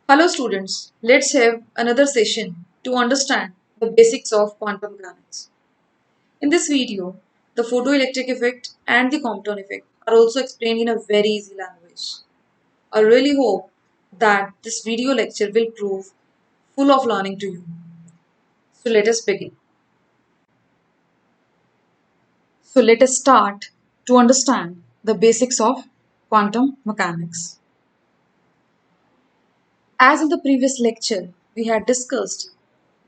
Hello students, let's have another session to understand the basics of quantum mechanics. In this video, the photoelectric effect and the Compton effect are also explained in a very easy language. I really hope that this video lecture will prove full of learning to you. So let us begin. So let us start to understand the basics of quantum mechanics. As in the previous lecture, we had discussed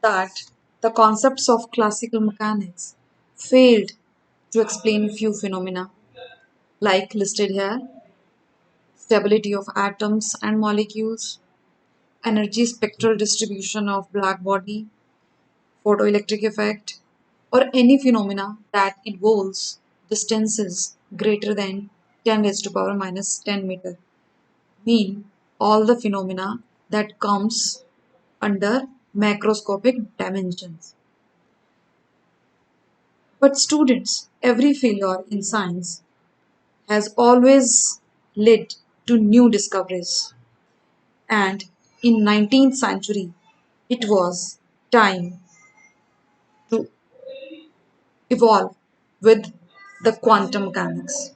that the concepts of classical mechanics failed to explain few phenomena like listed here: stability of atoms and molecules, energy spectral distribution of black body, photoelectric effect, or any phenomena that involves distances greater than 10 raised to power minus 10 meter, mean all the phenomena that comes under macroscopic dimensions. But students, every failure in science has always led to new discoveries. And in 19th century, it was time to evolve with the quantum mechanics.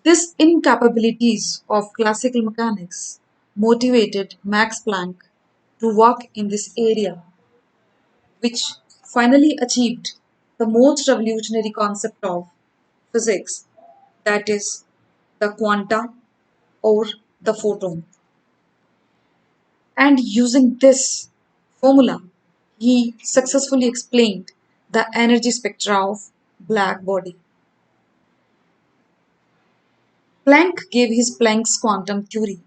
This incapabilities of classical mechanics motivated Max Planck to work in this area, which finally achieved the most revolutionary concept of physics, that is, the quanta or the photon. And using this formula, he successfully explained the energy spectra of black body. Planck gave his Planck's quantum theory,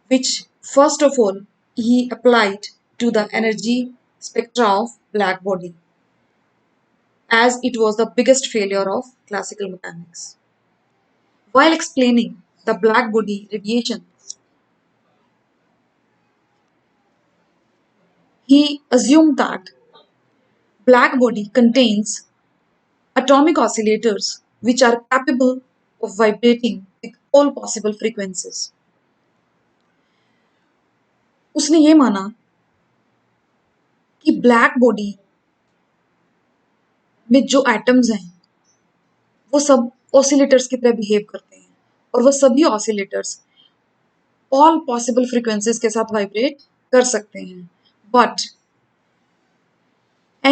which first of all he applied to the energy spectra of black body, as it was the biggest failure of classical mechanics. While explaining the black body radiation, he assumed that black body contains atomic oscillators which are capable of vibrating with all possible frequencies. उसने ये माना कि black body में जो atoms हैं वो सब oscillators की तरह बिहेव करते हैं और वो सभी ऑसिलेटर्स ऑल पॉसिबल फ्रीक्वेंसीज के साथ वाइब्रेट कर सकते हैं, but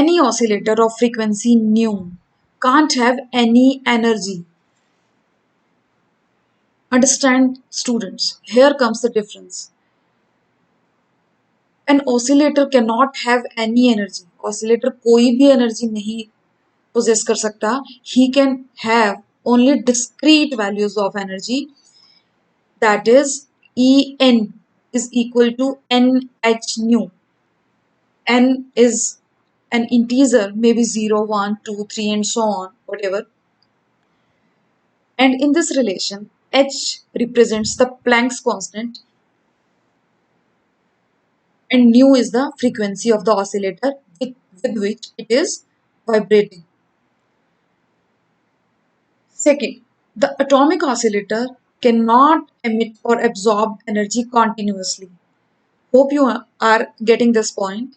any oscillator of frequency nu can't have any energy. Understand students, here comes the difference. An oscillator cannot have any energy. Oscillator कोई भी energy नहीं possess कर सकता. He can have only discrete values of energy, that is En is equal to nh nu. N is an integer, maybe 0, 1, 2, 3 and so on, whatever. And in this relation, h represents the Planck's constant and nu is the frequency of the oscillator with which it is vibrating. Second, the atomic oscillator cannot emit or absorb energy continuously. Hope you are getting this point.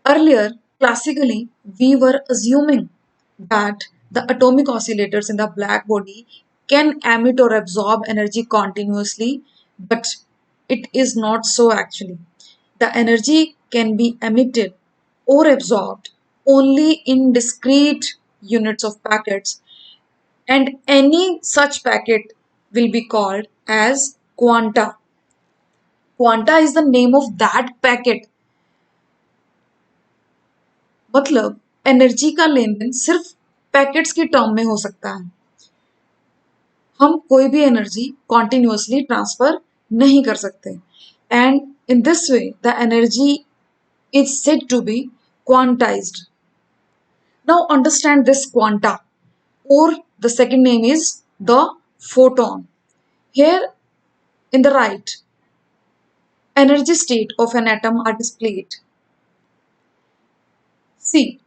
Earlier, classically, we were assuming that the atomic oscillators in the black body can emit or absorb energy continuously, but it is not so actually. The energy can be emitted or absorbed only in discrete units of packets, and any such packet will be called as quanta. Quanta is the name of that packet. मतलब energy का लेन then सिर्फ packets की term में हो सकता है. हम कोई भी एनर्जी कॉन्टिन्यूसली ट्रांसफर नहीं कर सकते. And in this way the energy is said to be quantized. Now understand this quanta, or the second name is the photon. Here in the right, energy state of an atom are displayed. See,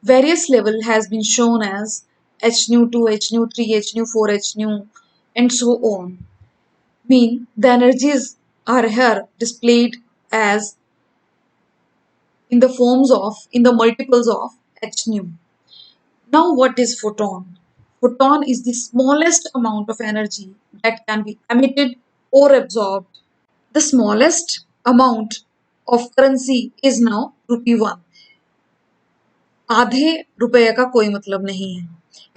various level has been shown as h nu 2, h nu 3, h nu 4, h nu and so on. Mean the energy is are here displayed as in the multiples of h nu. Now, what is photon? Photon is the smallest amount of energy that can be emitted or absorbed. The smallest amount of currency is now rupee 1. आधे रुपए का कोई मतलब नहीं है।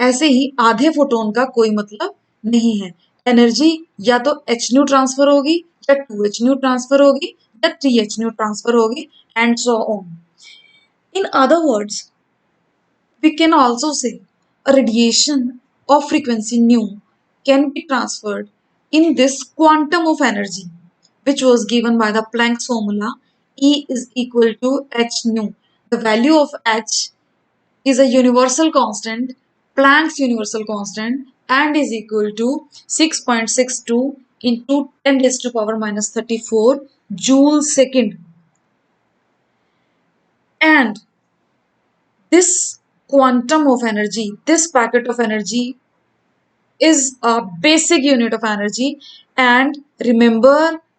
ऐसे ही आधे photon का कोई मतलब नहीं है। एनर्जी या तो एच न्यू ट्रांसफर होगी या टू एच न्यू ट्रांसफर होगी या थ्री एच न्यू ट्रांसफर होगी and so on. In other words, we can also say a radiation of frequency nu can be transferred in this quantum of energy, which was given by the Planck's formula E is equal to h nu. The value of h is a universal constant, Planck's universal constant, and is equal to 6.62 into 10 raised to power minus 34 joule second. And this quantum of energy, this packet of energy is a basic unit of energy, and remember,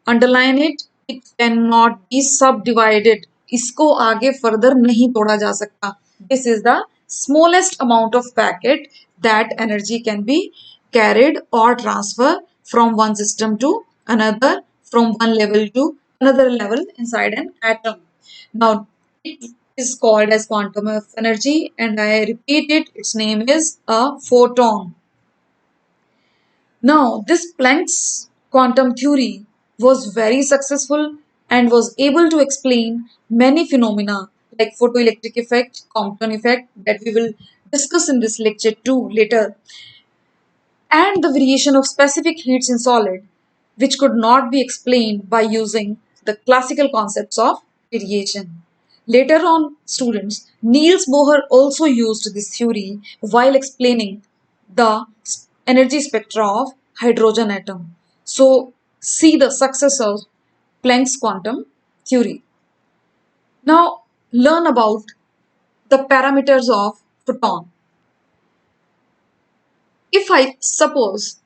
underline it, it cannot be subdivided. इसको आगे further नहीं तोड़ा जा सकता. This is the smallest amount of packet that energy can be carried or transferred from one system to another, from one level to another level inside an atom. Now, it is called as quantum of energy, and I repeat it, its name is a photon. Now, this Planck's quantum theory was very successful and was able to explain many phenomena like photoelectric effect, Compton effect that we will discuss in this lecture too later, and the variation of specific heats in solid, which could not be explained by using the classical concepts of radiation. Later on, students, Niels Bohr also used this theory while explaining the energy spectra of hydrogen atom. So, see the success of Planck's quantum theory. Now, learn about the parameters of photon. If I suppose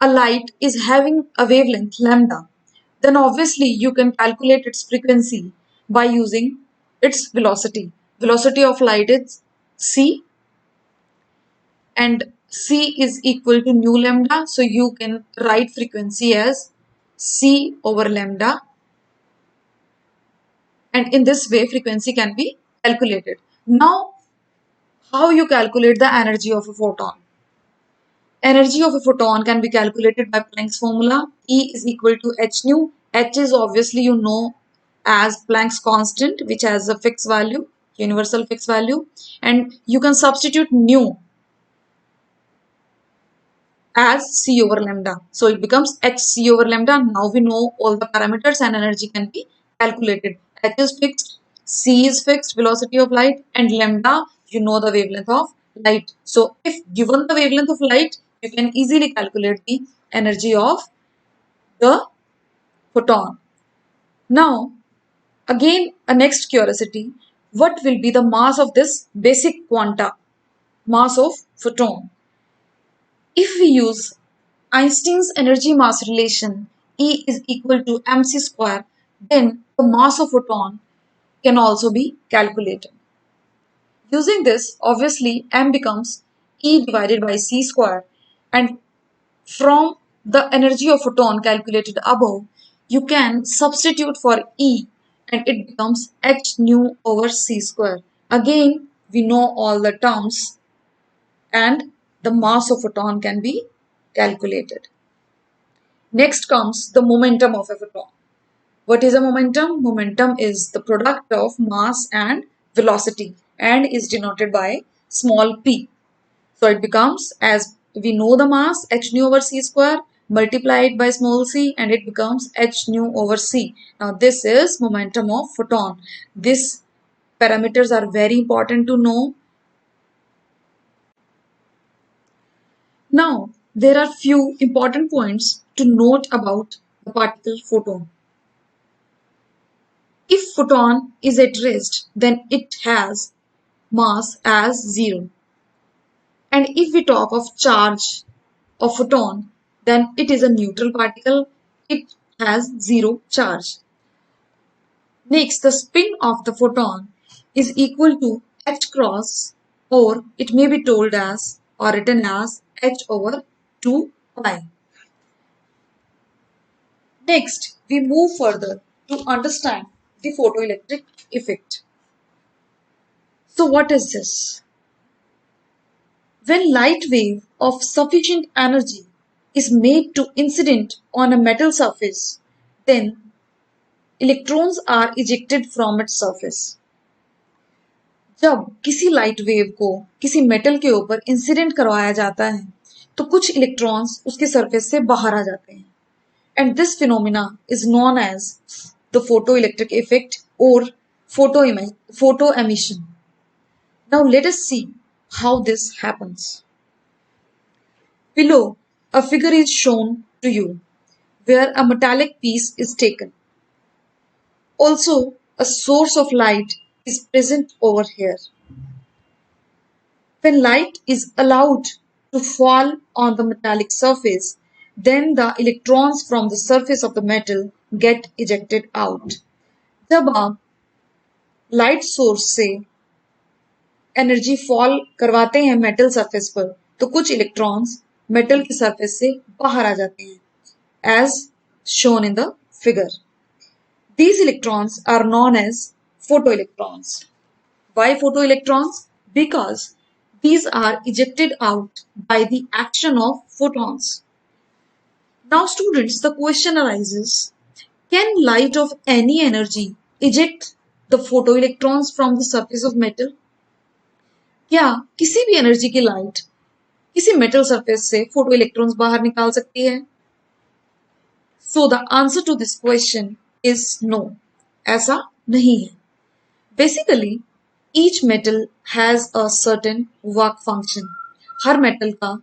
a light is having a wavelength lambda, then obviously you can calculate its frequency by using its velocity. Velocity of light is c, and c is equal to nu lambda, so you can write frequency as c over lambda, and in this way frequency can be calculated. Now, how you calculate the energy of a photon? Energy of a photon can be calculated by Planck's formula. E is equal to h nu. H is obviously you know as Planck's constant, which has a fixed value, universal fixed value, and you can substitute nu as c over lambda. So it becomes h c over lambda. Now we know all the parameters and energy can be calculated. H is fixed, c is fixed, velocity of light, and lambda, you know the wavelength of light. So if given the wavelength of light, you can easily calculate the energy of the photon. Now, again, a next curiosity, what will be the mass of this basic quanta, mass of photon? If we use Einstein's energy mass relation, E is equal to mc square, then the mass of photon can also be calculated. Using this, obviously, m becomes E divided by c square, and from the energy of photon calculated above, you can substitute for E and it becomes h nu over c square. Again, we know all the terms and the mass of photon can be calculated. Next comes the momentum of a photon. What is a momentum? Momentum is the product of mass and velocity and is denoted by small p. So it becomes, as we know the mass, h nu over c square multiplied by small c, and it becomes h nu over c. Now this is momentum of photon. These parameters are very important to know. Now there are few important points to note about the particle photon. If photon is at rest, then it has mass as 0. And if we talk of charge of photon, then it is a neutral particle. It has zero charge. Next, the spin of the photon is equal to h cross, or it may be told as or written as h over 2 pi. Next, we move further to understand the photoelectric effect. So what is this? When light wave of sufficient energy is made to incident on a metal surface, then electrons are ejected from its surface. जब किसी light wave को किसी metal के ऊपर incident करवाया जाता है तो कुछ इलेक्ट्रॉन्स उसके सरफेस से बाहर आ जाते हैं and this phenomena is known as the photoelectric effect और photo emission. Now let us see how this happens. Below, a figure is shown to you where a metallic piece is taken. Also, a source of light is present over here. When light is allowed to fall on the metallic surface, then the electrons from the surface of the metal get ejected out. जब आप light source से energy fall करवाते हैं metal surface पर तो कुछ electrons metal की surface से बाहर आ जाते हैं as shown in the figure. These electrons are known as photoelectrons. Why photoelectrons? Because these are ejected out by the action of photons. Now students, the question arises, can light of any energy eject the photoelectrons from the surface of metal? क्या किसी भी energy की light किसी metal surface से photo electrons बाहर निकाल सकती है? So the answer to this question is no. ऐसा नहीं है. Basically, each metal has a certain work function. Her metal का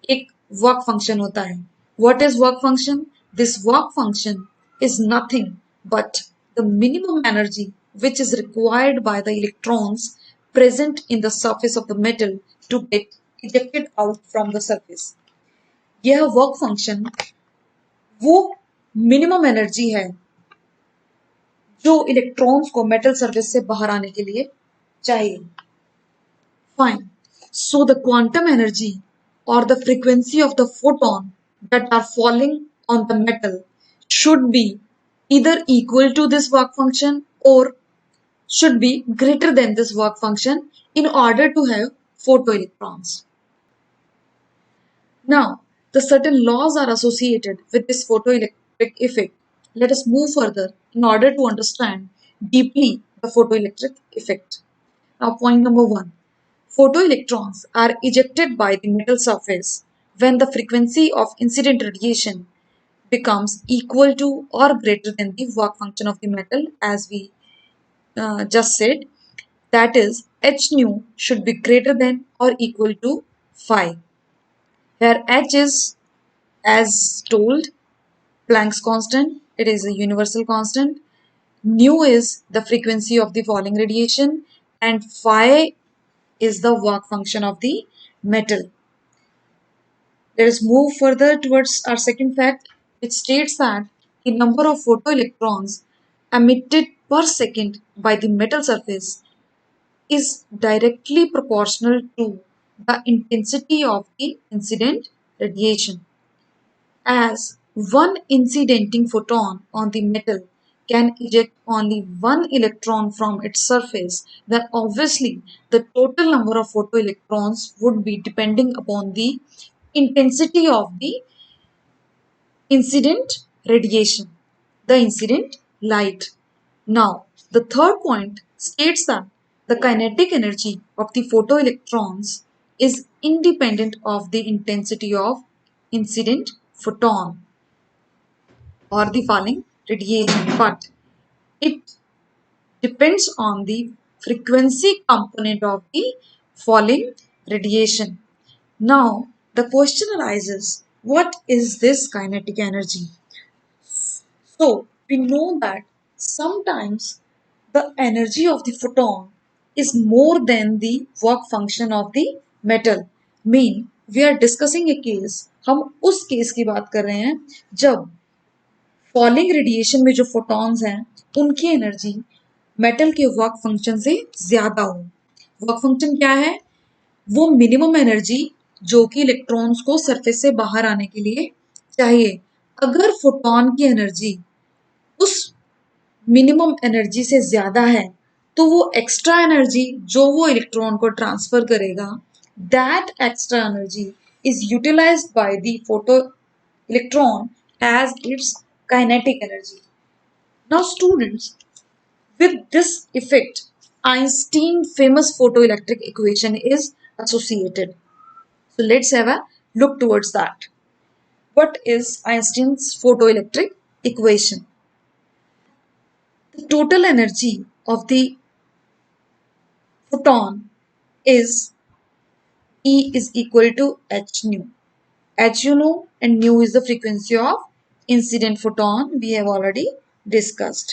एक work function होता है. What is work function? This work function is nothing but the minimum energy which is required by the electrons present in the surface of the metal to get ejected out from the surface. यह work function वो minimum energy है जो electrons को metal surface से बाहर आने के लिए चाहिए. Fine. So the quantum energy और the frequency of the photon that are falling on the metal should be either equal to this work function or should be greater than this work function in order to have photoelectrons. Now, the certain laws are associated with this photoelectric effect. Let us move further in order to understand deeply the photoelectric effect. Now, point number 1. Photoelectrons are ejected by the metal surface when the frequency of incident radiation becomes equal to or greater than the work function of the metal, as we just said. That is, h nu should be greater than or equal to phi. Here h is, as told, Planck's constant. It is a universal constant. Nu is the frequency of the falling radiation and phi is the work function of the metal. Let us move further towards our second fact, which states that the number of photoelectrons emitted per second by the metal surface is directly proportional to the intensity of the incident radiation. As one incidenting photon on the metal can eject only one electron from its surface, then obviously the total number of photoelectrons would be depending upon the intensity of the incident radiation, the incident light. Now, the third point states that the kinetic energy of the photoelectrons is independent of the intensity of incident photon or the falling radiation, but it depends on the frequency component of the falling radiation. Now, the question arises, what is this kinetic energy? So, we know that sometimes the energy of the photon is more than the work function of the metal. Mean, we are discussing a case, हम उस case की बात कर रहे हैं जब falling radiation में जो फोटॉन्स हैं उनकी एनर्जी मेटल के वर्क फंक्शन से ज्यादा हो। वर्क फंक्शन क्या है? वो मिनिमम एनर्जी जो कि इलेक्ट्रॉन्स को सरफेस से बाहर आने के लिए चाहिए। अगर फोटॉन की एनर्जी उस मिनिमम एनर्जी से ज्यादा है तो वो एक्स्ट्रा एनर्जी जो वो इलेक्ट्रॉन को ट्रांसफर करेगा, that extra energy is utilised by the photo electron as its kinetic energy. Now students, with this effect, Einstein's famous photoelectric equation is associated. So let's have a look towards that. What is Einstein's photoelectric equation? The total energy of the photon is E is equal to h nu. H you know, and nu is the frequency of incident photon we have already discussed.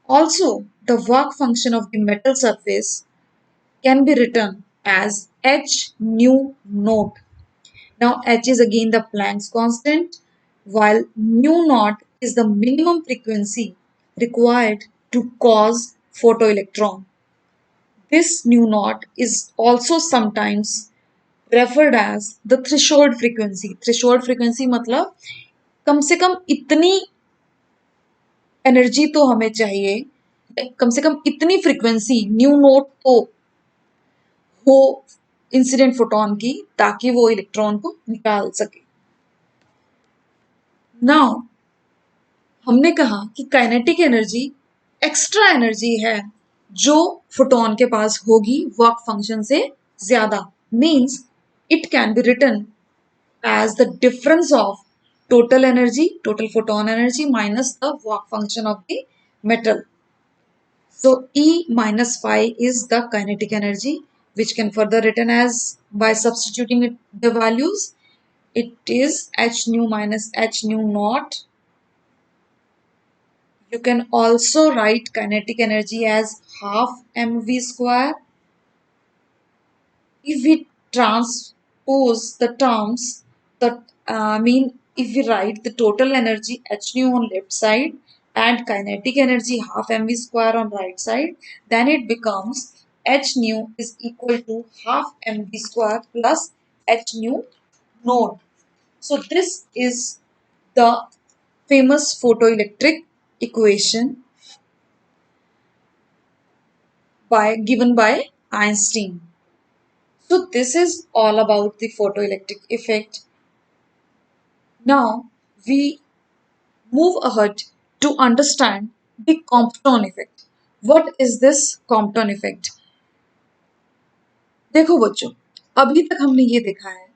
Also, the work function of the metal surface can be written as h nu naught. Now h is again the Planck's constant, while nu naught is the minimum frequency required to cause photoelectron. This nu naught is also sometimes referred as the threshold frequency. Threshold frequency मतलब कम से कम इतनी energy तो हमें चाहिए, कम से कम इतनी frequency new note तो हो इंसिडेंट फोटोन की ताकि वो इलेक्ट्रॉन को निकाल सके। नाउ हमने कहा कि काइनेटिक एनर्जी एक्स्ट्रा एनर्जी है जो फोटोन के पास होगी वर्क फंक्शन से ज्यादा, means it can be written as the difference of total energy, total photon energy minus the work function of the metal. So E minus phi is the kinetic energy, which can further written as by substituting the values. It is h nu minus h nu naught. You can also write kinetic energy as half mv square. If we transpose the terms, that if we write the total energy h nu on left side and kinetic energy half mv square on right side, then it becomes h nu is equal to half mv square plus h nu naught. So this is the famous photoelectric equation given by Einstein. So this is all about the photoelectric effect. Now we move ahead to understand the Compton effect. What is this Compton effect? देखो बच्चों, अभी तक हमने ये देखा है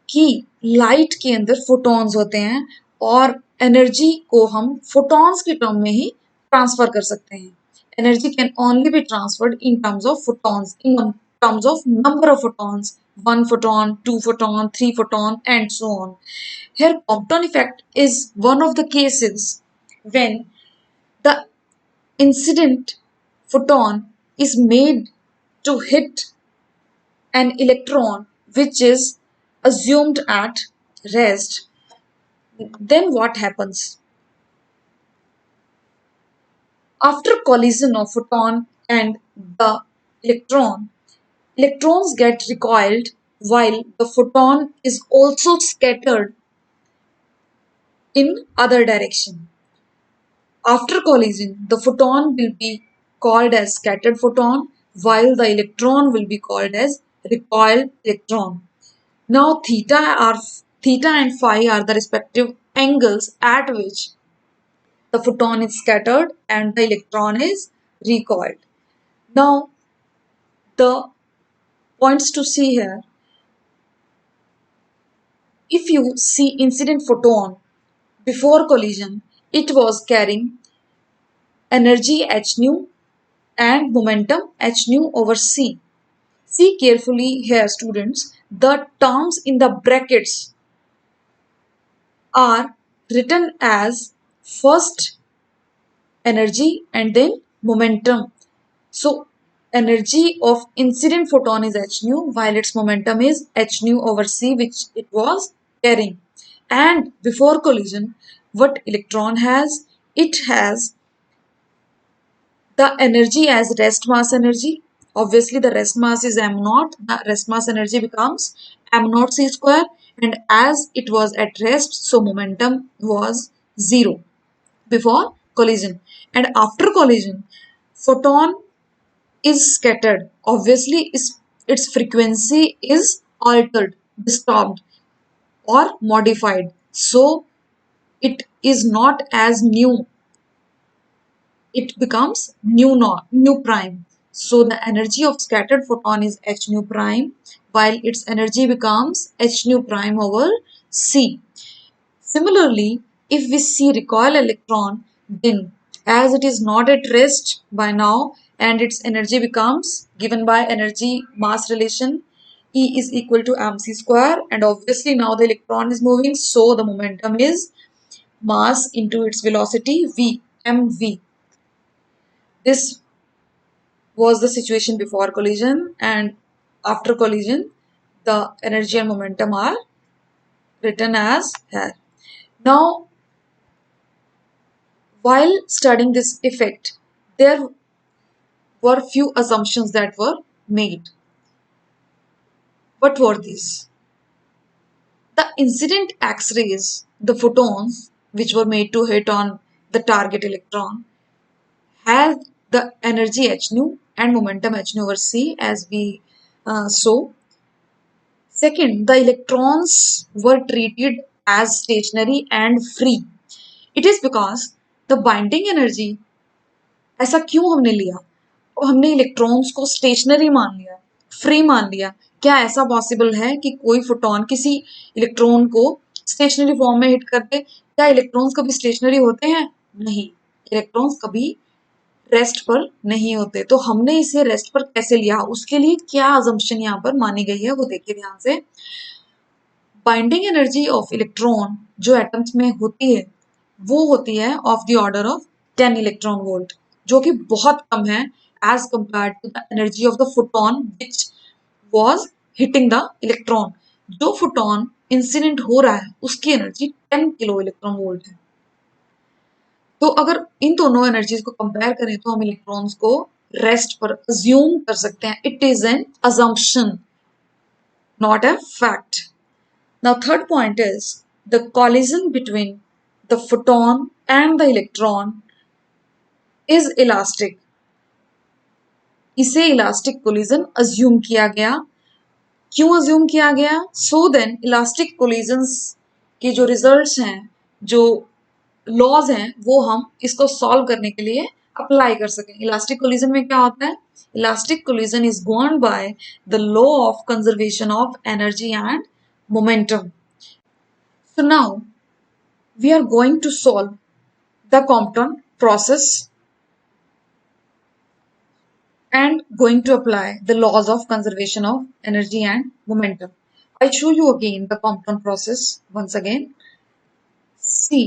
कि light के अंदर फोटॉन्स होते हैं और एनर्जी को हम फोटॉन्स के टर्म में ही ट्रांसफर कर सकते हैं। Energy can only be transferred in terms of photons, in terms of number of photons, 1 photon, 2 photon, 3 photon, and so on. Here, Compton effect is one of the cases when the incident photon is made to hit an electron which is assumed at rest. Then what happens? After collision of photon and the electron, electrons get recoiled while the photon is also scattered in other direction. After collision, the photon will be called as scattered photon while the electron will be called as recoiled electron. Now theta and phi are the respective angles at which the photon is scattered and the electron is recoiled. Now the points to see here, if you see incident photon before collision, it was carrying energy h nu and momentum h nu over c. See carefully here students, the terms in the brackets are written as first energy and then momentum. So energy of incident photon is h nu while its momentum is h nu over c which it was carrying. And before collision, what electron has? It has the energy as rest mass energy. Obviously, the rest mass is m naught. The rest mass energy becomes m naught c square, and as it was at rest, so momentum was 0 before collision. And after collision, photon is scattered. Obviously, its frequency is altered, disturbed, or modified. So it is not as new, it becomes nu prime. So the energy of scattered photon is h nu prime, while its energy becomes h nu prime over c. Similarly, if we see recoil electron, then as it is not at rest by now and its energy becomes given by energy mass relation, E is equal to mc square, and obviously now the electron is moving, so the momentum is mass into its velocity v, mv. This was the situation before collision, and after collision the energy and momentum are written as here. Now, while studying this effect, there were few assumptions that were made. What were these? The incident X-rays, the photons which were made to hit on the target electron, had the energy h nu and momentum h nu over c, as we saw. Second, the electrons were treated as stationary and free. It is because the binding energy, ऐसा क्यों हमने लिया और हमने electrons को stationery मान लिया, free मान लिया? क्या ऐसा पॉसिबल है कि कोई फोटोन किसी इलेक्ट्रॉन को स्टेशनरी फॉर्म में हिट कर दे? क्या इलेक्ट्रॉन्स कभी स्टेशनरी होते हैं? नहीं, इलेक्ट्रॉन्स कभी रेस्ट पर नहीं होते। तो हमने इसे रेस्ट पर कैसे लिया, उसके लिए क्या अजम्पशन यहाँ पर मानी गई है वो देखिए ध्यान से। बाइंडिंग एनर्जी ऑफ इलेक्ट्रॉन जो एटम्स में होती है वो होती है of the order of 10 electron volt, जो कि बहुत कम है as compared to the energy of the photon which was hitting the electron. जो फोटोन इंसिडेंट हो रहा है उसकी एनर्जी 10 किलो इलेक्ट्रॉन वोल्ट है। तो अगर इन दोनों एनर्जीज को कंपेयर करें तो हम इलेक्ट्रॉन्स को रेस्ट पर अज्यूम कर सकते हैं। It is an assumption, not a fact. Now, third point is the collision between the photon and the electron is elastic. इसे इलास्टिक कोलिजन अज्यूम किया गया। क्यों अज्यूम किया गया? सो देन इलास्टिक कोलिजन्स के जो रिजल्ट्स हैं, जो लॉज हैं, वो हम इसको सॉल्व करने के लिए अप्लाई कर सकें। इलास्टिक कोलिजन में क्या होता है? Elastic collision is govern by the law of conservation of energy and momentum. So now we are going to solve the Compton process and going to apply the laws of conservation of energy and momentum. I'll show you again the Compton process once again. See,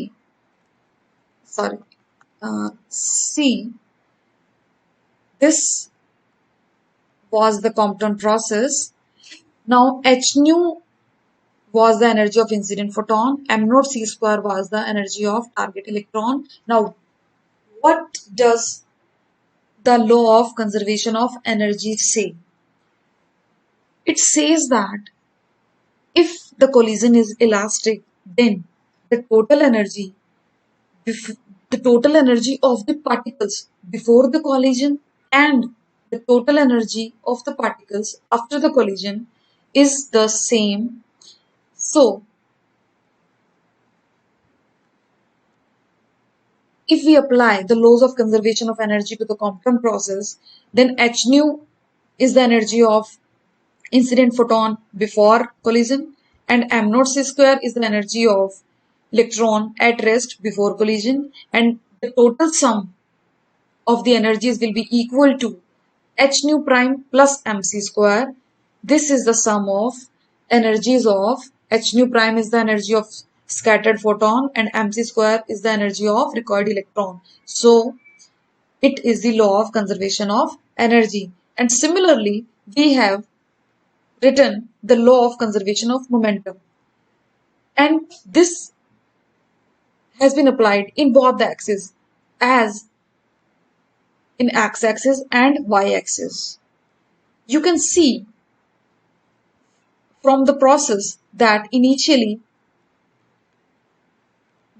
sorry, see, this was the Compton process. Now h nu was the energy of incident photon, m naught c square was the energy of target electron. Now, what does the law of conservation of energy say? It says that if the collision is elastic, then the total energy, the total energy of the particles before the collision and the total energy of the particles after the collision is the same. So, if we apply the laws of conservation of energy to the Compton process, then h nu is the energy of incident photon before collision and m naught c square is the energy of electron at rest before collision, and the total sum of the energies will be equal to h nu prime plus mc square. This is the sum of energies of h nu prime is the energy of scattered photon and mc square is the energy of recoiled electron. So it is the law of conservation of energy. And similarly, we have written the law of conservation of momentum. And this has been applied in both the axes, as in x-axis and y-axis. You can see from the process that initially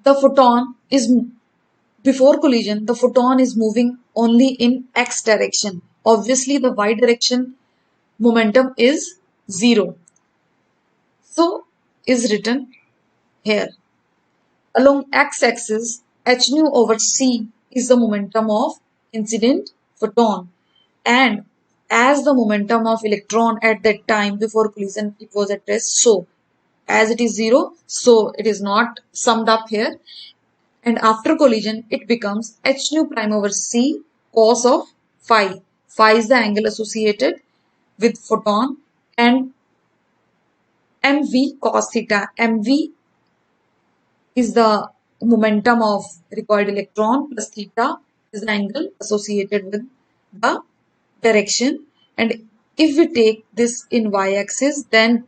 the photon is, before collision, the photon is moving only in x direction. Obviously, the y direction momentum is 0. So, is written here. Along x-axis, h nu over c is the momentum of incident photon, and as the momentum of electron at that time before collision it was at rest, so as it is 0, so it is not summed up here, and after collision it becomes h nu prime over c cos of phi. Phi is the angle associated with photon, and mv cos theta. Mv is the momentum of recoiled electron plus theta is the angle associated with the direction. And if we take this in y-axis, then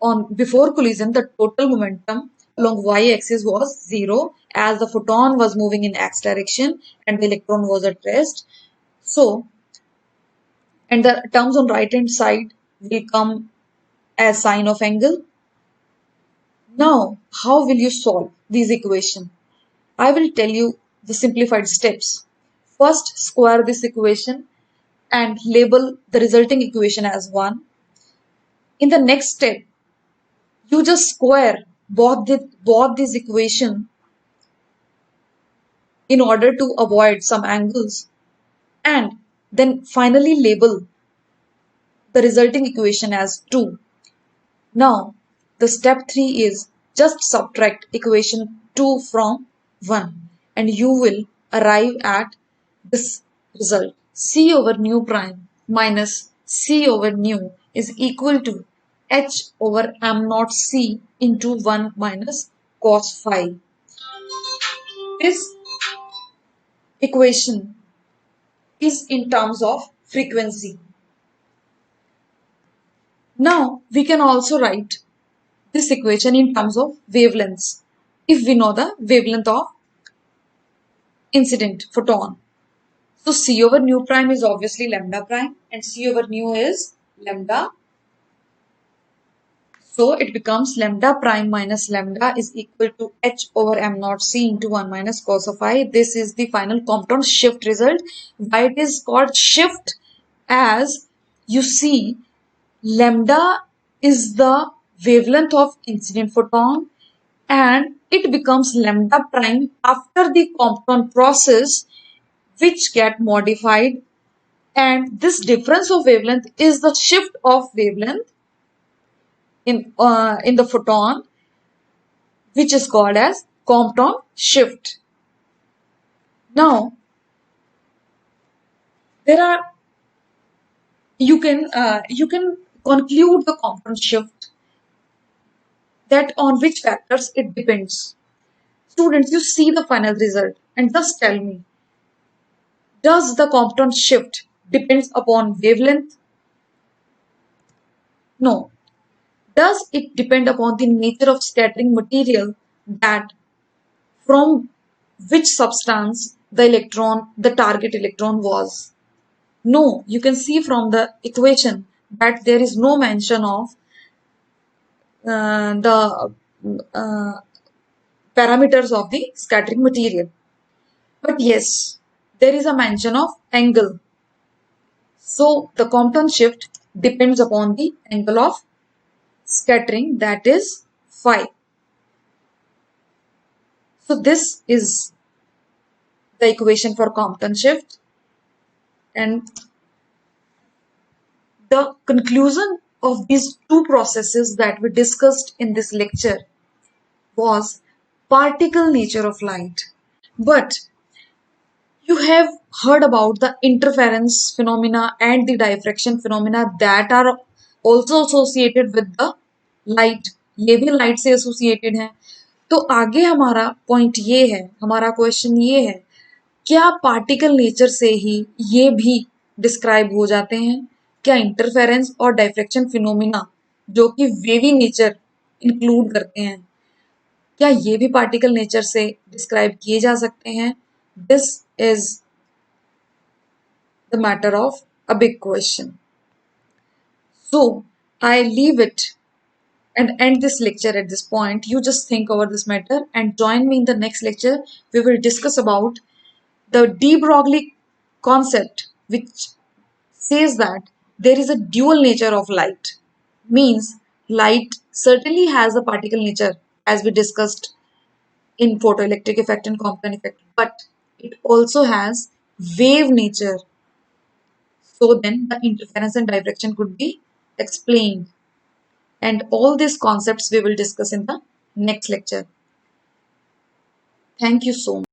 on before collision the total momentum along y-axis was 0, as the photon was moving in x direction and the electron was at rest. So, and the terms on right hand side will come as sine of angle. Now, how will you solve these equations? I will tell you the simplified steps. First, square this equation and label the resulting equation as 1. In the next step, you just square both these equations in order to avoid some angles, and then finally label the resulting equation as 2. Now, the step 3 is just subtract equation 2 from 1 and you will arrive at this result. C over nu prime minus C over nu is equal to h over m naught c into 1 minus cos phi. This equation is in terms of frequency. Now we can also write this equation in terms of wavelengths if we know the wavelength of incident photon. So C over nu prime is obviously lambda prime and C over nu is lambda. So it becomes lambda prime minus lambda is equal to h over m naught c into 1 minus cos of I. This is the final Compton shift result. Why it is called shift? As you see, lambda is the wavelength of incident photon and it becomes lambda prime after the Compton process, which get modified, and this difference of wavelength is the shift of wavelength in the photon, which is called as Compton shift. Now there are you can conclude the Compton shift that on which factors it depends. Students, you see the final result and just tell me, does the Compton shift depends upon wavelength? No. Does it depend upon the nature of scattering material, that from which substance the target electron was? No, you can see from the equation that there is no mention of the parameters of the scattering material. But yes, there is a mention of angle. So the Compton shift depends upon the angle of scattering, that is phi. So this is the equation for Compton shift, and the conclusion of these two processes that we discussed in this lecture was particle nature of light. But you have heard about the interference phenomena and the diffraction phenomena that are also associated with the light. ये भी light से associated है. तो आगे हमारा point ये है, हमारा क्वेश्चन ये है, क्या पार्टिकल नेचर से ही ये भी डिस्क्राइब हो जाते हैं? क्या इंटरफेरेंस और डायफ्रैक्शन फिनोमिना जो कि वेवी नेचर इंक्लूड करते हैं, क्या ये भी पार्टिकल नेचर से डिस्क्राइब किए जा सकते हैं? This is the matter of a big question. So I leave it and end this lecture at this point. You just think over this matter and join me in the next lecture. We will discuss about the de Broglie concept, which says that there is a dual nature of light. Means light certainly has a particle nature, as we discussed in photoelectric effect and Compton effect, but it also has wave nature. So then the interference and diffraction could be explained. And all these concepts we will discuss in the next lecture. Thank you so much.